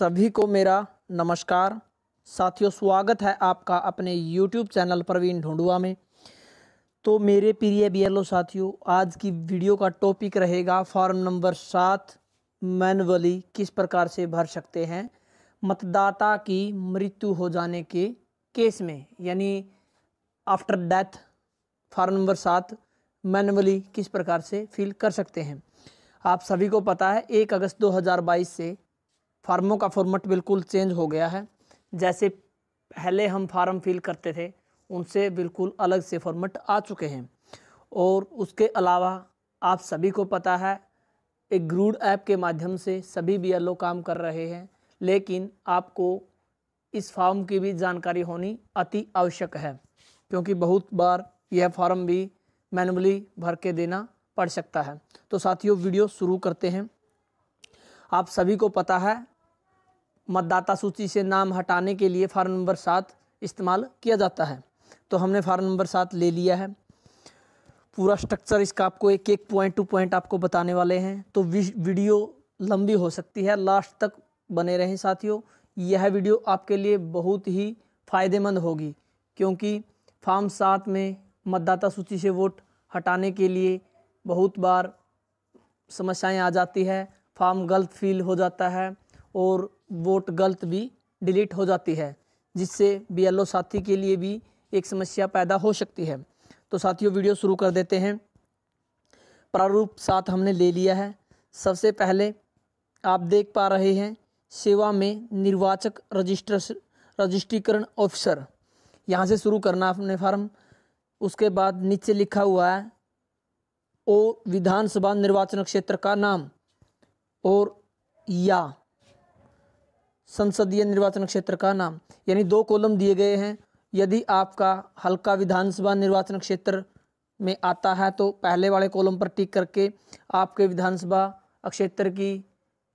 सभी को मेरा नमस्कार। साथियों, स्वागत है आपका अपने YouTube चैनल प्रवीण ढूंढुआ में। तो मेरे प्रिय बीएलओ साथियों, आज की वीडियो का टॉपिक रहेगा फॉर्म नंबर 7 मैनुअली किस प्रकार से भर सकते हैं मतदाता की मृत्यु हो जाने के केस में, यानी after death form number 7 manually किस प्रकार से फिल कर सकते हैं। आप सभी को पता है 1 अगस्त 2022 से फार्मों का फॉर्मेट बिल्कुल चेंज हो गया है। जैसे पहले हम फार्म फिल करते थे उनसे बिल्कुल अलग से फॉर्मेट आ चुके हैं। और उसके अलावा आप सभी को पता है एक ग्रूड ऐप के माध्यम से सभी बीएलओ काम कर रहे हैं, लेकिन आपको इस फॉर्म की भी जानकारी होनी अति आवश्यक है, क्योंकि बहुत बार यह फॉर्म भी मैनुअली भर के देना पड़ सकता है। तो साथियों, वीडियो शुरू करते हैं। आप सभी को पता है मतदाता सूची से नाम हटाने के लिए फॉर्म नंबर 7 इस्तेमाल किया जाता है। तो हमने फॉर्म नंबर 7 ले लिया है। पूरा स्ट्रक्चर इसका आपको एक एक पॉइंट टू पॉइंट आपको बताने वाले हैं, तो वीडियो लंबी हो सकती है, लास्ट तक बने रहें साथियों। यह वीडियो आपके लिए बहुत ही फ़ायदेमंद होगी, क्योंकि फॉर्म 7 में मतदाता सूची से वोट हटाने के लिए बहुत बार समस्याएं आ जाती है। फॉर्म गलत फिल हो जाता है और वोट गलत भी डिलीट हो जाती है, जिससे बीएलओ साथी के लिए भी एक समस्या पैदा हो सकती है। तो साथियों, वीडियो शुरू कर देते हैं। प्रारूप 7 हमने ले लिया है। सबसे पहले आप देख पा रहे हैं सेवा में निर्वाचक रजिस्ट्रीकरण ऑफिसर, यहाँ से शुरू करना आपने फॉर्म। उसके बाद नीचे लिखा हुआ है ओ विधानसभा निर्वाचन क्षेत्र का नाम और या संसदीय निर्वाचन क्षेत्र का नाम, यानी 2 कॉलम दिए गए हैं। यदि आपका हल्का विधानसभा निर्वाचन क्षेत्र में आता है तो पहले वाले कॉलम पर टिक करके आपके विधानसभा क्षेत्र की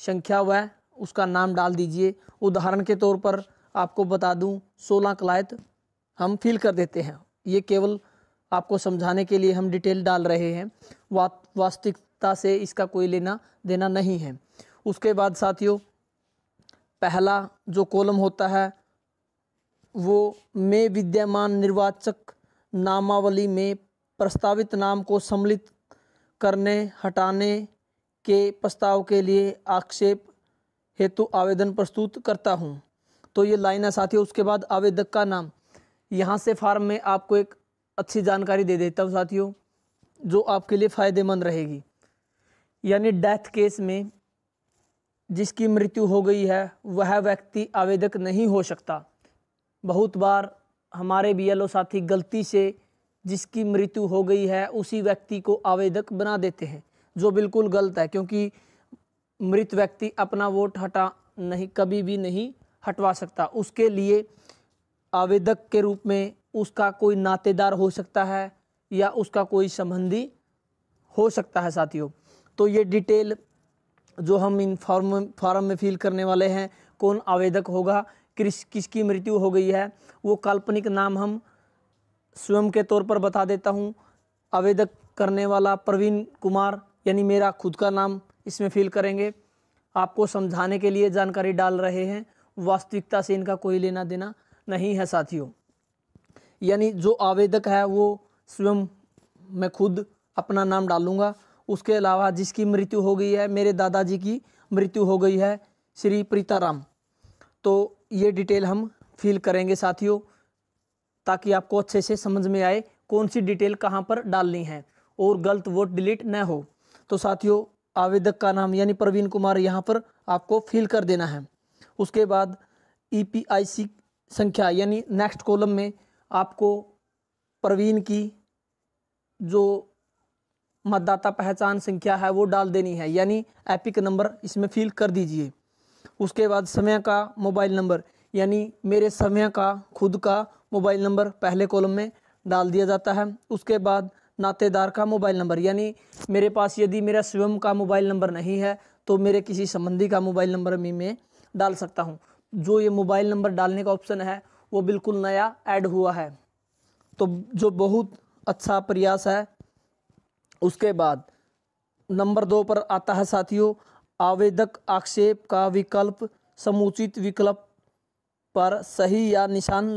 संख्या व उसका नाम डाल दीजिए। उदाहरण के तौर पर आपको बता दूं 16 कलायत हम फिल कर देते हैं। ये केवल आपको समझाने के लिए हम डिटेल डाल रहे हैं, वास्तविकता से इसका कोई लेना देना नहीं है। उसके बाद साथियों, पहला जो कॉलम होता है वो में विद्यमान निर्वाचक नामावली में प्रस्तावित नाम को सम्मिलित करने हटाने के प्रस्ताव के लिए आक्षेप हेतु आवेदन प्रस्तुत करता हूं। तो ये लाइन है साथियों। उसके बाद आवेदक का नाम, यहाँ से फॉर्म में आपको एक अच्छी जानकारी दे देता हूँ साथियों, जो आपके लिए फ़ायदेमंद रहेगी। यानी डेथ केस में जिसकी मृत्यु हो गई है वह व्यक्ति आवेदक नहीं हो सकता। बहुत बार हमारे बीएलओ साथी गलती से जिसकी मृत्यु हो गई है उसी व्यक्ति को आवेदक बना देते हैं, जो बिल्कुल गलत है, क्योंकि मृत व्यक्ति अपना वोट कभी भी नहीं हटवा सकता। उसके लिए आवेदक के रूप में उसका कोई नातेदार हो सकता है या उसका कोई संबंधी हो सकता है साथियों। तो ये डिटेल जो हम इन फॉर्म में फिल करने वाले हैं, कौन आवेदक होगा, किसकी मृत्यु हो गई है, वो काल्पनिक नाम हम स्वयं के तौर पर बता देता हूँ। आवेदक करने वाला प्रवीण कुमार, यानी मेरा खुद का नाम इसमें फिल करेंगे। आपको समझाने के लिए जानकारी डाल रहे हैं, वास्तविकता से इनका कोई लेना देना नहीं है साथियों। यानी जो आवेदक है वो स्वयं मैं खुद अपना नाम डालूंगा। उसके अलावा जिसकी मृत्यु हो गई है, मेरे दादाजी की मृत्यु हो गई है श्री प्रीताराम, तो ये डिटेल हम फिल करेंगे साथियों, ताकि आपको अच्छे से समझ में आए कौन सी डिटेल कहाँ पर डालनी है और गलत वोट डिलीट न हो। तो साथियों, आवेदक का नाम यानी प्रवीण कुमार यहाँ पर आपको फिल कर देना है। उसके बाद EPIC संख्या, यानी नेक्स्ट कॉलम में आपको प्रवीण की जो मतदाता पहचान संख्या है वो डाल देनी है, यानी एपिक नंबर इसमें फिल कर दीजिए। उसके बाद समय का मोबाइल नंबर, यानी मेरे समय का खुद का मोबाइल नंबर पहले कॉलम में डाल दिया जाता है। उसके बाद नातेदार का मोबाइल नंबर, यानी मेरे पास यदि मेरा स्वयं का मोबाइल नंबर नहीं है तो मेरे किसी संबंधी का मोबाइल नंबर भी मैं डाल सकता हूँ। जो ये मोबाइल नंबर डालने का ऑप्शन है वो बिल्कुल नया ऐड हुआ है, तो जो बहुत अच्छा प्रयास है। उसके बाद नंबर 2 पर आता है साथियों आवेदक आक्षेप का विकल्प समुचित विकल्प पर सही या निशान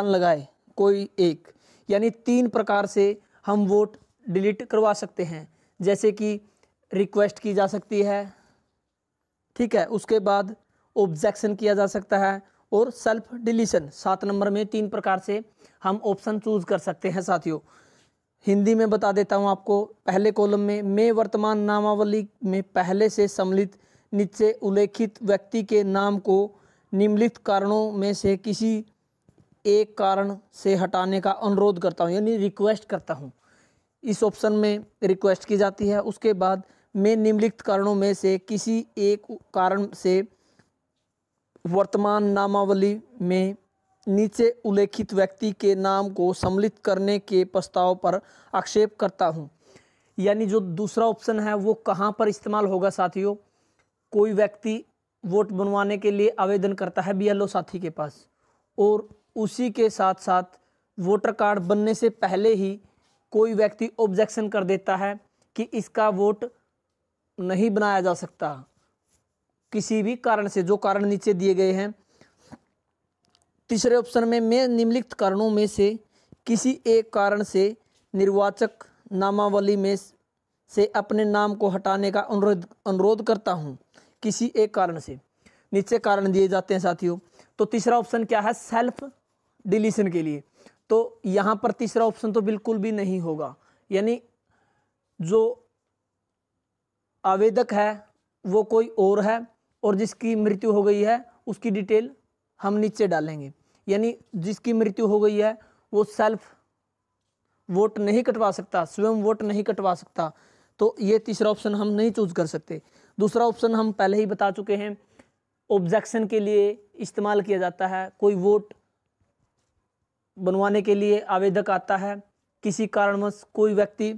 लगाए कोई एक। यानी 3 प्रकार से हम वोट डिलीट करवा सकते हैं, जैसे कि रिक्वेस्ट की जा सकती है, ठीक है, उसके बाद ऑब्जेक्शन किया जा सकता है और सेल्फ डिलीशन। 7 नंबर में 3 प्रकार से हम ऑप्शन चूज कर सकते हैं साथियों। हिंदी में बता देता हूं आपको। पहले कॉलम में मैं वर्तमान नामावली में पहले से सम्मिलित नीचे उल्लेखित व्यक्ति के नाम को निम्नलिखित कारणों में से किसी एक कारण से हटाने का अनुरोध करता हूं, यानी रिक्वेस्ट करता हूं। इस ऑप्शन में रिक्वेस्ट की जाती है। उसके बाद मैं निम्नलिखित कारणों में से किसी एक कारण से वर्तमान नामावली में नीचे उल्लेखित व्यक्ति के नाम को सम्मिलित करने के प्रस्ताव पर आक्षेप करता हूं। यानी जो दूसरा ऑप्शन है वो कहां पर इस्तेमाल होगा साथियों? कोई व्यक्ति वोट बनवाने के लिए आवेदन करता है बीएलओ साथी के पास, और उसी के साथ साथ वोटर कार्ड बनने से पहले ही कोई व्यक्ति ऑब्जेक्शन कर देता है कि इसका वोट नहीं बनाया जा सकता किसी भी कारण से, जो कारण नीचे दिए गए हैं। तीसरे ऑप्शन में मैं निम्नलिखित कारणों में से किसी एक कारण से निर्वाचक नामावली में से अपने नाम को हटाने का अनुरोध करता हूं। किसी एक कारण से नीचे कारण दिए जाते हैं साथियों। तो तीसरा ऑप्शन क्या है? सेल्फ डिलीशन के लिए। तो यहाँ पर तीसरा ऑप्शन तो बिल्कुल भी नहीं होगा। यानी जो आवेदक है वो कोई और है और जिसकी मृत्यु हो गई है उसकी डिटेल हम नीचे डालेंगे। यानी जिसकी मृत्यु हो गई है वो सेल्फ वोट नहीं कटवा सकता, स्वयं वोट नहीं कटवा सकता। तो ये तीसरा ऑप्शन हम नहीं चूज कर सकते। दूसरा ऑप्शन हम पहले ही बता चुके हैं, ऑब्जेक्शन के लिए इस्तेमाल किया जाता है। कोई वोट बनवाने के लिए आवेदक आता है, किसी कारणवश कोई व्यक्ति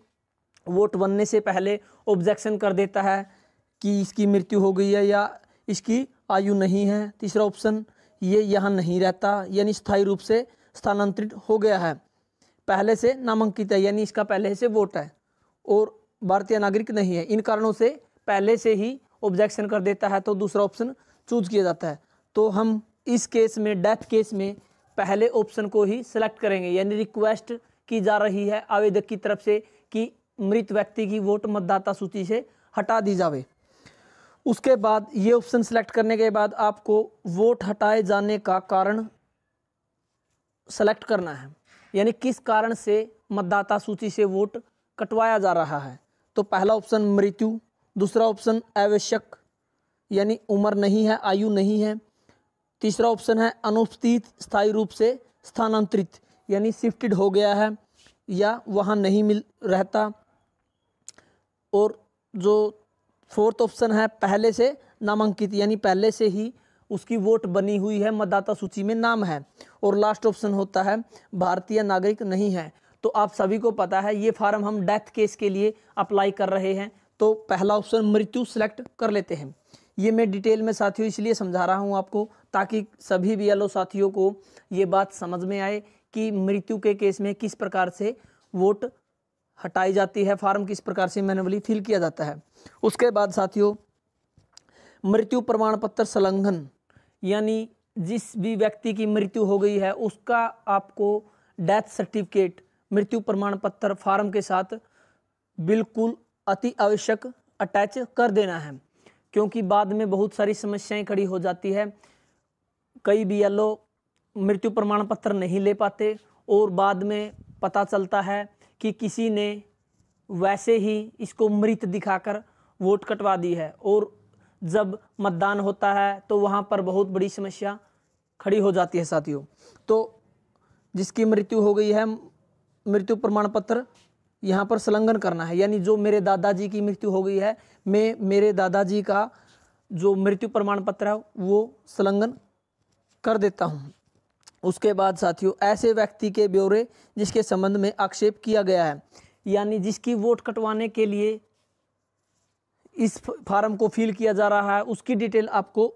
वोट बनने से पहले ऑब्जेक्शन कर देता है कि इसकी मृत्यु हो गई है या इसकी आयु नहीं है। तीसरा ऑप्शन ये यहाँ नहीं रहता, यानी स्थायी रूप से स्थानांतरित हो गया है, पहले से नामांकित है, यानी इसका पहले से वोट है और भारतीय नागरिक नहीं है। इन कारणों से पहले से ही ऑब्जेक्शन कर देता है तो दूसरा ऑप्शन चूज किया जाता है। तो हम इस केस में, डेथ केस में, पहले ऑप्शन को ही सिलेक्ट करेंगे। यानी रिक्वेस्ट की जा रही है आवेदक की तरफ से कि मृत व्यक्ति की वोट मतदाता सूची से हटा दी जावे। उसके बाद ये ऑप्शन सिलेक्ट करने के बाद आपको वोट हटाए जाने का कारण सेलेक्ट करना है, यानी किस कारण से मतदाता सूची से वोट कटवाया जा रहा है। तो पहला ऑप्शन मृत्यु, दूसरा ऑप्शन आवश्यक यानी उम्र नहीं है, आयु नहीं है, तीसरा ऑप्शन है अनुपस्थित स्थायी रूप से स्थानांतरित यानी शिफ्टेड हो गया है या वहाँ नहीं मिल रहता, और जो फोर्थ ऑप्शन है पहले से नामांकित यानी पहले से ही उसकी वोट बनी हुई है, मतदाता सूची में नाम है, और लास्ट ऑप्शन होता है भारतीय नागरिक नहीं है। तो आप सभी को पता है ये फार्म हम डेथ केस के लिए अप्लाई कर रहे हैं, तो पहला ऑप्शन मृत्यु सेलेक्ट कर लेते हैं। ये मैं डिटेल में साथियों इसलिए समझा रहा हूँ आपको ताकि सभी बीएलओ साथियों को ये बात समझ में आए कि मृत्यु के केस में किस प्रकार से वोट हटाई जाती है, फार्म किस प्रकार से मैन्युअली फिल किया जाता है। उसके बाद साथियों मृत्यु प्रमाण पत्र संलग्न, यानी जिस भी व्यक्ति की मृत्यु हो गई है उसका आपको डेथ सर्टिफिकेट, मृत्यु प्रमाण पत्र फार्म के साथ बिल्कुल अति आवश्यक अटैच कर देना है, क्योंकि बाद में बहुत सारी समस्याएं खड़ी हो जाती है। कई बीएलओ मृत्यु प्रमाण पत्र नहीं ले पाते और बाद में पता चलता है कि किसी ने वैसे ही इसको मृत दिखाकर वोट कटवा दी है, और जब मतदान होता है तो वहाँ पर बहुत बड़ी समस्या खड़ी हो जाती है साथियों। तो जिसकी मृत्यु हो गई है मृत्यु प्रमाण पत्र यहाँ पर संलग्न करना है, यानी जो मेरे दादाजी की मृत्यु हो गई है मैं मेरे दादाजी का जो मृत्यु प्रमाण पत्र है वो संलग्न कर देता हूँ। उसके बाद साथियों ऐसे व्यक्ति के ब्यौरे जिसके संबंध में आक्षेप किया गया है, यानी जिसकी वोट कटवाने के लिए इस फार्म को फिल किया जा रहा है उसकी डिटेल आपको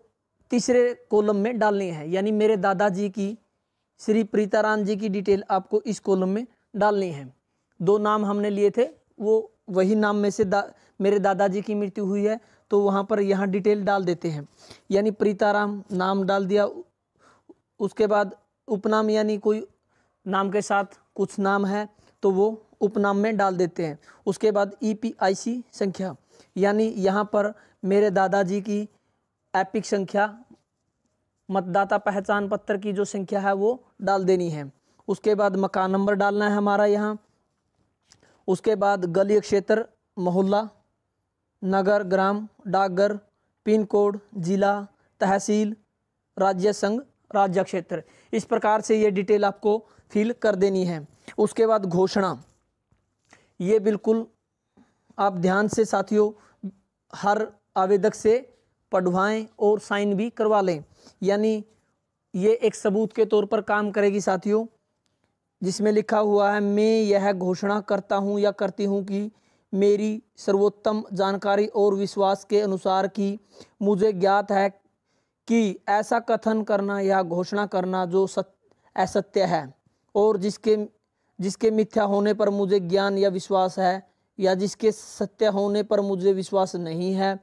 तीसरे कॉलम में डालनी है। यानी मेरे दादाजी की, श्री प्रीताराम जी की डिटेल आपको इस कॉलम में डालनी है। 2 नाम हमने लिए थे वो वही नाम में से मेरे दादाजी की मृत्यु हुई है तो वहाँ पर यहाँ डिटेल डाल देते हैं। यानी प्रीताराम नाम डाल दिया, उसके बाद उपनाम यानी कोई नाम के साथ कुछ नाम है तो वो उपनाम में डाल देते हैं। उसके बाद EPIC संख्या, यानी यहाँ पर मेरे दादाजी की एपिक संख्या, मतदाता पहचान पत्र की जो संख्या है वो डाल देनी है। उसके बाद मकान नंबर डालना है हमारा यहाँ। उसके बाद गलीय क्षेत्र, मोहल्ला, नगर, ग्राम, डाकघर, पिन कोड, जिला, तहसील, राज्य संघ, राज्य क्षेत्र, इस प्रकार से ये डिटेल आपको फिल कर देनी है। उसके बाद घोषणा, ये बिल्कुल आप ध्यान से साथियों हर आवेदक से पढ़वाएं और साइन भी करवा लें। यानी ये एक सबूत के तौर पर काम करेगी साथियों, जिसमें लिखा हुआ है मैं यह घोषणा करता हूँ या करती हूँ कि मेरी सर्वोत्तम जानकारी और विश्वास के अनुसार कि मुझे ज्ञात है कि ऐसा कथन करना या घोषणा करना जो असत्य है और जिसके मिथ्या होने पर मुझे ज्ञान या विश्वास है या जिसके सत्य होने पर मुझे विश्वास नहीं है,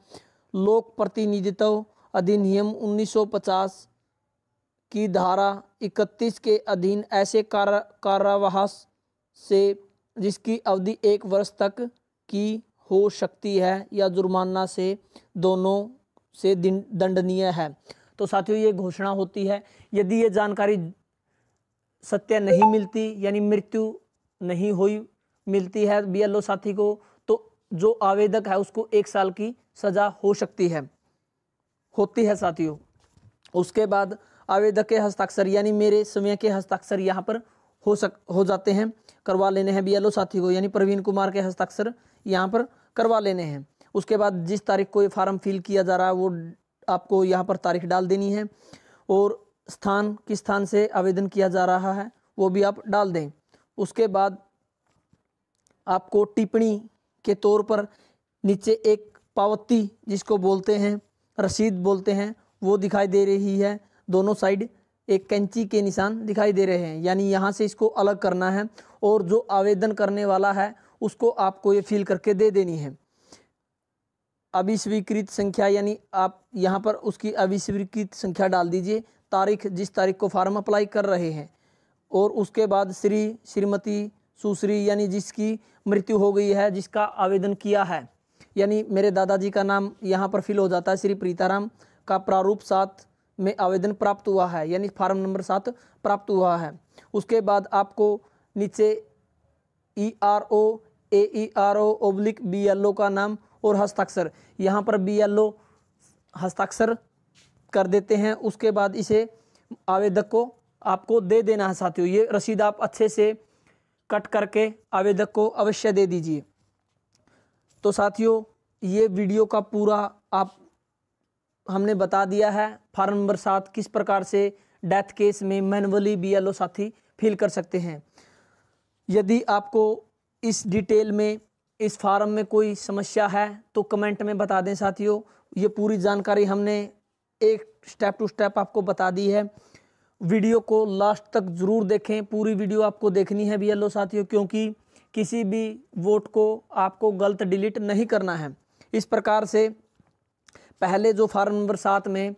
लोक प्रतिनिधित्व अधिनियम 1950 की धारा 31 के अधीन ऐसे कारावास से जिसकी अवधि 1 वर्ष तक की हो सकती है या जुर्माना से दोनों से दंडनीय है। तो साथियों ये घोषणा होती है। यदि ये जानकारी सत्य नहीं मिलती यानी मृत्यु नहीं हुई मिलती है BLO साथी को, तो जो आवेदक है उसको 1 साल की सजा होती है साथियों। उसके बाद आवेदक के हस्ताक्षर यानी मेरे स्वयं के हस्ताक्षर यहाँ पर हो जाते हैं, करवा लेने हैं BLO साथी को, यानी प्रवीण कुमार के हस्ताक्षर यहाँ पर करवा लेने हैं। उसके बाद जिस तारीख को ये फार्म फिल किया जा रहा है वो आपको यहाँ पर तारीख डाल देनी है और स्थान किस स्थान से आवेदन किया जा रहा है वो भी आप डाल दें। उसके बाद आपको टिप्पणी के तौर पर नीचे एक पावती जिसको बोलते हैं रसीद बोलते हैं वो दिखाई दे रही है, दोनों साइड एक कैंची के निशान दिखाई दे रहे हैं, यानी यहाँ से इसको अलग करना है और जो आवेदन करने वाला है उसको आपको ये फिल करके दे देनी है। अभिस्वीकृत संख्या यानी आप यहाँ पर उसकी अभिस्वीकृत संख्या डाल दीजिए, तारीख जिस तारीख को फार्म अप्लाई कर रहे हैं, और उसके बाद श्री, श्रीमती, सुश्री यानी जिसकी मृत्यु हो गई है, जिसका आवेदन किया है, यानी मेरे दादाजी का नाम यहाँ पर फिल हो जाता है श्री प्रीताराम का प्रारूप 7 में आवेदन प्राप्त हुआ है, यानी फार्म नंबर 7 प्राप्त हुआ है। उसके बाद आपको नीचे ERO AERO BLO का नाम और हस्ताक्षर, यहाँ पर BLO हस्ताक्षर कर देते हैं। उसके बाद इसे आवेदक को आपको दे देना है साथियों। ये रसीद आप अच्छे से कट करके आवेदक को अवश्य दे दीजिए। तो साथियों ये वीडियो का पूरा हमने बता दिया है फार्म नंबर 7 किस प्रकार से डेथ केस में मैनुअली BLO साथी फिल कर सकते हैं। यदि आपको इस डिटेल में इस फार्म में कोई समस्या है तो कमेंट में बता दें साथियों। ये पूरी जानकारी हमने एक स्टेप टू स्टेप आपको बता दी है। वीडियो को लास्ट तक ज़रूर देखें, पूरी वीडियो आपको देखनी है BLO साथियों, क्योंकि किसी भी वोट को आपको गलत डिलीट नहीं करना है। इस प्रकार से पहले जो फार्म नंबर 7 में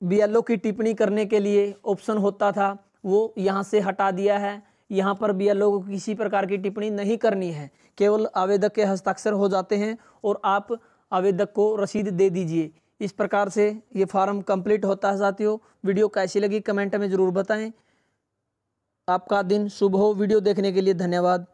BLO की टिप्पणी करने के लिए ऑप्शन होता था वो यहाँ से हटा दिया है। यहाँ पर BLO को किसी प्रकार की टिप्पणी नहीं करनी है, केवल आवेदक के हस्ताक्षर हो जाते हैं और आप आवेदक को रसीद दे दीजिए। इस प्रकार से ये फार्म कंप्लीट होता है साथियों। वीडियो कैसी लगी कमेंट में ज़रूर बताएं। आपका दिन शुभ हो। वीडियो देखने के लिए धन्यवाद।